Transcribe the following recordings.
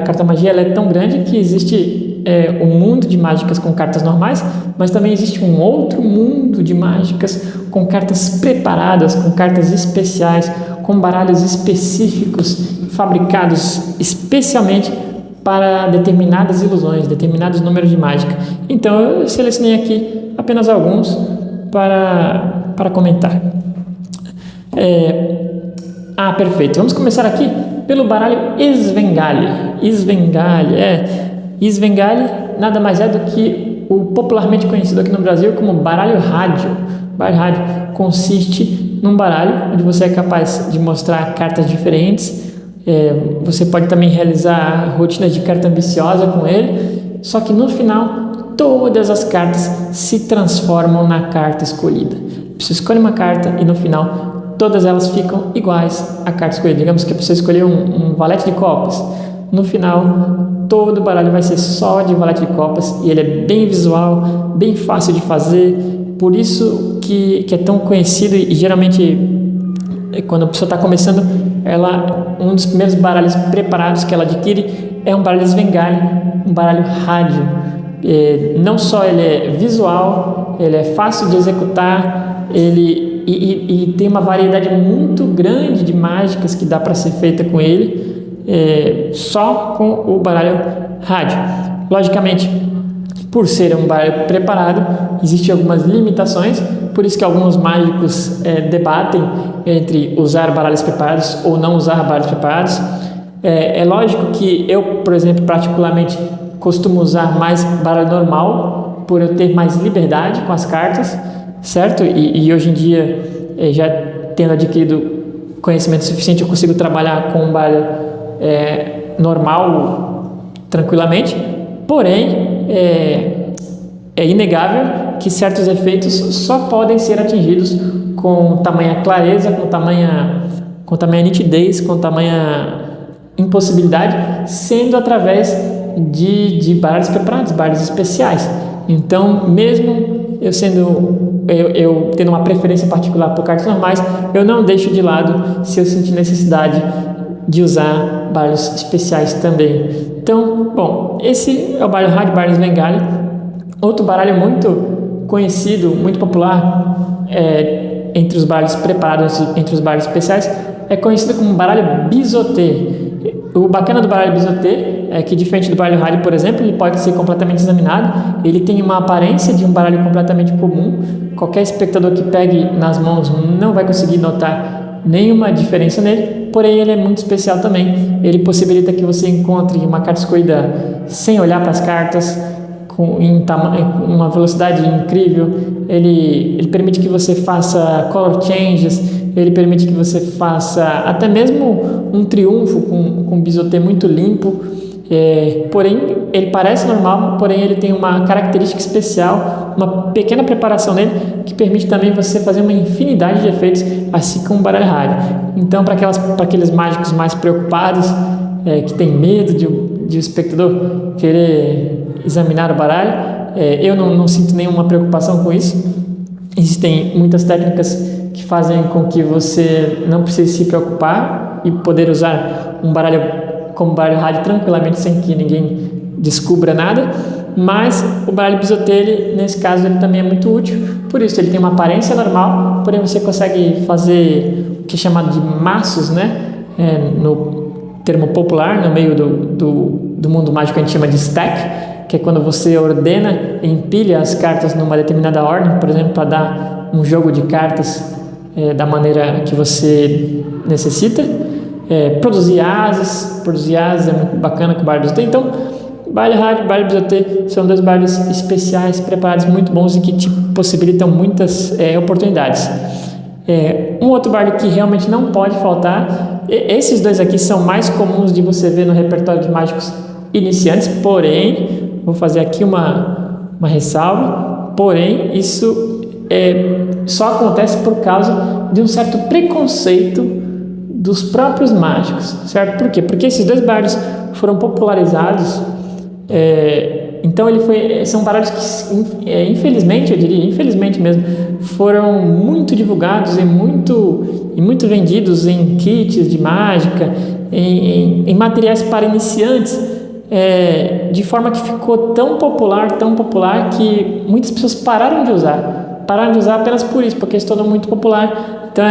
A carta magia ela é tão grande que existe um mundo de mágicas com cartas normais, mas também existe um outro mundo de mágicas com cartas preparadas, com cartas especiais, com baralhos específicos, fabricados especialmente para determinadas ilusões, determinados números de mágica. Então eu selecionei aqui apenas alguns para comentar. Perfeito. Vamos começar aqui pelo baralho Svengali. Svengali nada mais é do que o popularmente conhecido aqui no Brasil como baralho rádio. Baralho rádio consiste num baralho onde você é capaz de mostrar cartas diferentes. Você pode também realizar rotinas de carta ambiciosa com ele, só que no final todas as cartas se transformam na carta escolhida. Você escolhe uma carta e no final todas elas ficam iguais à carta escolhida. Digamos que você escolheu um valete de copas. No final, todo o baralho vai ser só de valete de copas e ele é bem visual, bem fácil de fazer. Por isso que é tão conhecido e geralmente quando a pessoa está começando, um dos primeiros baralhos preparados que ela adquire é um baralho Svengali, um baralho rádio. Não só ele é visual, ele é fácil de executar, e tem uma variedade muito grande de mágicas que dá para ser feita com ele, só com o baralho rádio. Logicamente, por ser um baralho preparado, existem algumas limitações, por isso que alguns mágicos debatem entre usar baralhos preparados ou não usar baralhos preparados. É lógico que eu, por exemplo, particularmente costumo usar mais baralho normal, por eu ter mais liberdade com as cartas, certo? E hoje em dia, já tendo adquirido conhecimento suficiente, eu consigo trabalhar com um baralho normal tranquilamente. Porém, é inegável que certos efeitos só podem ser atingidos com tamanha clareza, com tamanha nitidez, com tamanha impossibilidade, sendo através de baralhos preparados, baralhos especiais. Então, mesmo eu tendo uma preferência particular por cartas normais, eu não deixo de lado se eu sentir necessidade de usar baralhos especiais também. Então, bom, esse é o baralho rádio, baralho Svengali. Outro baralho muito conhecido, muito popular entre os baralhos preparados, entre os baralhos especiais, é conhecido como baralho biseauté. O bacana do baralho biseauté é que, diferente do baralho rádio, por exemplo, ele pode ser completamente examinado. Ele tem uma aparência de um baralho completamente comum. Qualquer espectador que pegue nas mãos não vai conseguir notar nenhuma diferença nele, porém ele é muito especial também. Ele possibilita que você encontre uma carta escolhida sem olhar para as cartas, em uma velocidade incrível. Ele permite que você faça color changes, ele permite que você faça até mesmo um triunfo com um biseauté muito limpo. Porém, ele parece normal, porém ele tem uma característica especial, uma pequena preparação nele, que permite também você fazer uma infinidade de efeitos, assim como o baralho rádio. Então, para aqueles mágicos mais preocupados, que tem medo de o espectador querer examinar o baralho, eu não sinto nenhuma preocupação com isso. Existem muitas técnicas que fazem com que você não precise se preocupar e poder usar um baralho como baralho rádio tranquilamente sem que ninguém descubra nada. Mas o baralho biseauté, nesse caso, ele também é muito útil. Por isso, ele tem uma aparência normal, porém você consegue fazer o que é chamado de maços, né? No termo popular, no meio do mundo mágico, a gente chama de stack, que é quando você ordena e empilha as cartas numa determinada ordem, por exemplo, para dar um jogo de cartas da maneira que você necessita. Produzir ases é muito bacana com o baralho biseauté. Então, baralho rádio e baralho biseauté são dois baralhos especiais, preparados, muito bons e que te possibilitam muitas oportunidades. Um outro baralho que realmente não pode faltar, esses dois aqui são mais comuns de você ver no repertório de mágicos iniciantes, porém, vou fazer aqui uma ressalva, porém, isso só acontece por causa de um certo preconceito dos próprios mágicos, certo? Por quê? Porque esses dois baralhos foram popularizados, então são baralhos que, infelizmente, eu diria, infelizmente mesmo, foram muito divulgados e muito vendidos em kits de mágica, em materiais para iniciantes, de forma que ficou tão popular, que muitas pessoas pararam de usar apenas por isso, porque se tornou muito popular. Então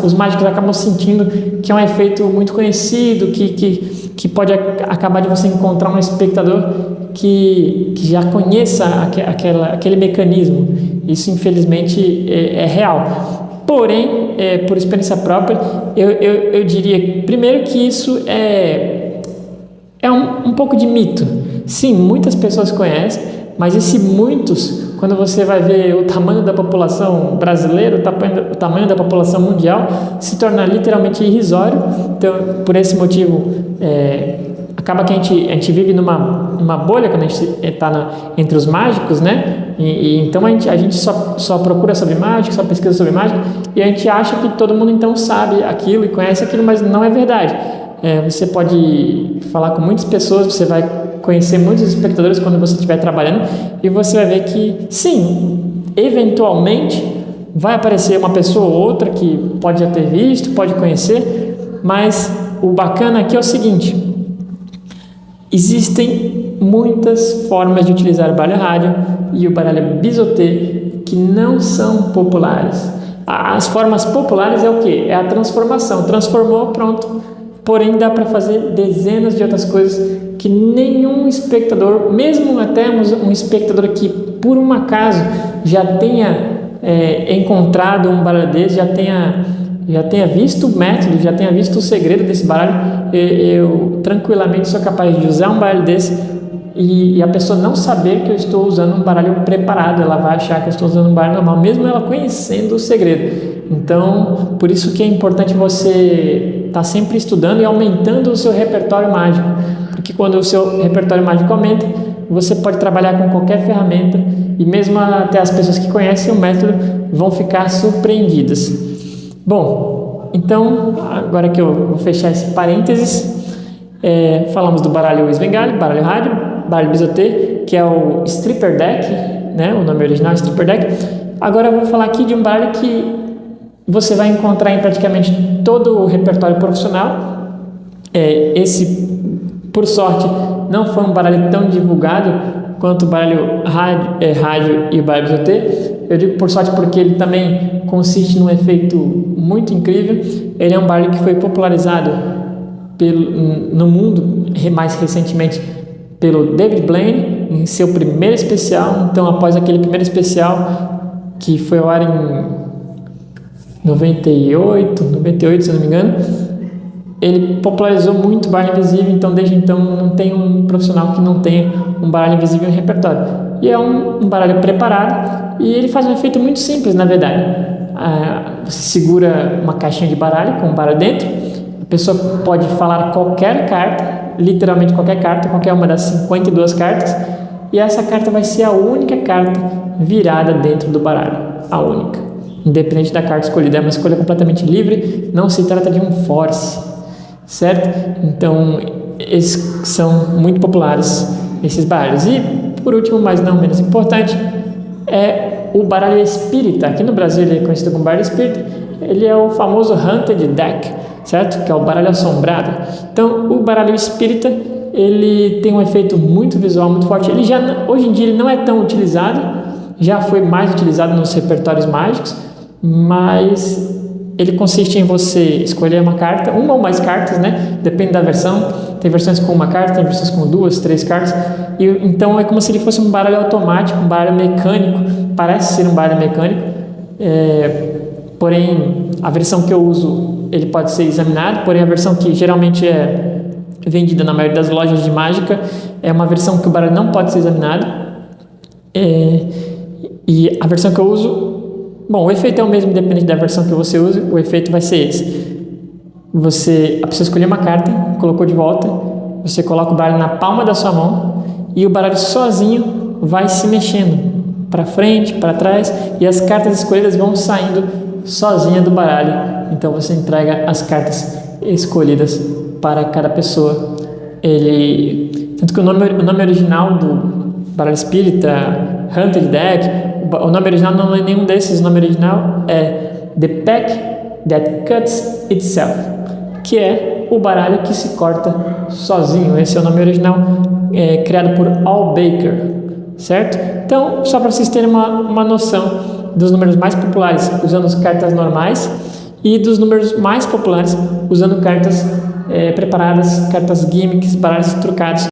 os mágicos acabam sentindo que é um efeito muito conhecido, que pode acabar de você encontrar um espectador que já conheça aquele mecanismo. Isso infelizmente é real. Porém, por experiência própria, eu diria primeiro que isso é um pouco de mito. Sim, muitas pessoas conhecem, mas esse muitos, quando você vai ver o tamanho da população brasileira, o tamanho da população mundial, se torna literalmente irrisório. Então, por esse motivo, acaba que a gente vive numa bolha quando a gente está entre os mágicos, né? Então a gente só procura sobre mágica, só pesquisa sobre mágica, e a gente acha que todo mundo então sabe aquilo e conhece aquilo, mas não é verdade. Você pode falar com muitas pessoas, você vai conhecer muitos espectadores quando você estiver trabalhando, e você vai ver que, sim, eventualmente vai aparecer uma pessoa ou outra que pode já ter visto, pode conhecer, mas o bacana aqui é o seguinte: existem muitas formas de utilizar o baralho rádio e o baralho bisoté que não são populares. As formas populares é o quê? É a transformação. Transformou, pronto. Porém, dá para fazer dezenas de outras coisas que nenhum espectador, mesmo até um espectador que por um acaso já tenha encontrado um baralho desse, já tenha visto o método, já tenha visto o segredo desse baralho, eu tranquilamente sou capaz de usar um baralho desse e a pessoa não saber que eu estou usando um baralho preparado. Ela vai achar que eu estou usando um baralho normal, mesmo ela conhecendo o segredo. Então, por isso que é importante você estar sempre estudando e aumentando o seu repertório mágico, porque quando o seu repertório mágico aumenta, você pode trabalhar com qualquer ferramenta, e mesmo até as pessoas que conhecem o método vão ficar surpreendidas. Bom, então, agora que eu vou fechar esse parênteses, falamos do baralho Svengali, baralho rádio, baralho bisoté, que é o Stripper Deck, né? O nome original é Stripper Deck. Agora eu vou falar aqui de um baralho que você vai encontrar em praticamente todo o repertório profissional. Esse, por sorte, não foi um baralho tão divulgado quanto o baralho rádio e o baralho bisoté. Eu digo por sorte porque ele também consiste num efeito muito incrível. Ele é um baralho que foi popularizado no mundo mais recentemente pelo David Blaine em seu primeiro especial. Então, após aquele primeiro especial que foi ao ar em 98, se eu não me engano, ele popularizou muito o baralho invisível. Então, desde então, não tem um profissional que não tenha um baralho invisível em repertório. E é um baralho preparado, e ele faz um efeito muito simples, na verdade. Você segura uma caixinha de baralho com um baralho dentro, a pessoa pode falar qualquer carta, literalmente qualquer carta, qualquer uma das 52 cartas, e essa carta vai ser a única carta virada dentro do baralho, a única, independente da carta escolhida. É uma escolha completamente livre, não se trata de um force, certo? Então, esses são muito populares, esses baralhos. E, por último, mas não menos importante, é o baralho espírita. Aqui no Brasil ele é conhecido como baralho espírita. Ele é o famoso Haunted Deck, certo? Que é o baralho assombrado. Então, o baralho espírita, ele tem um efeito muito visual, muito forte. Ele hoje em dia ele não é tão utilizado, já foi mais utilizado nos repertórios mágicos, mas ele consiste em você escolher uma carta, uma ou mais cartas, né? Depende da versão. Tem versões com uma carta, tem versões com 2, 3 cartas. E então é como se ele fosse um baralho automático, um baralho mecânico. Parece ser um baralho mecânico. Porém, a versão que eu uso, ele pode ser examinado. Porém, a versão que geralmente é vendida na maioria das lojas de mágica é uma versão que o baralho não pode ser examinado. E a versão que eu uso, bom, o efeito é o mesmo independente da versão que você use. O efeito vai ser esse: a pessoa escolheu uma carta, colocou de volta, você coloca o baralho na palma da sua mão e o baralho sozinho vai se mexendo para frente, para trás, e as cartas escolhidas vão saindo sozinha do baralho. Então você entrega as cartas escolhidas para cada pessoa. Tanto que o nome original do baralho espírita, Haunted Deck, o nome original não é nenhum desses. O nome original é The Pack That Cuts Itself, que é o baralho que se corta sozinho. Esse é o nome original, criado por Al Baker, certo? Então, só para vocês terem uma noção dos números mais populares usando as cartas normais e dos números mais populares usando cartas preparadas, cartas gimmicks, baralhos trucados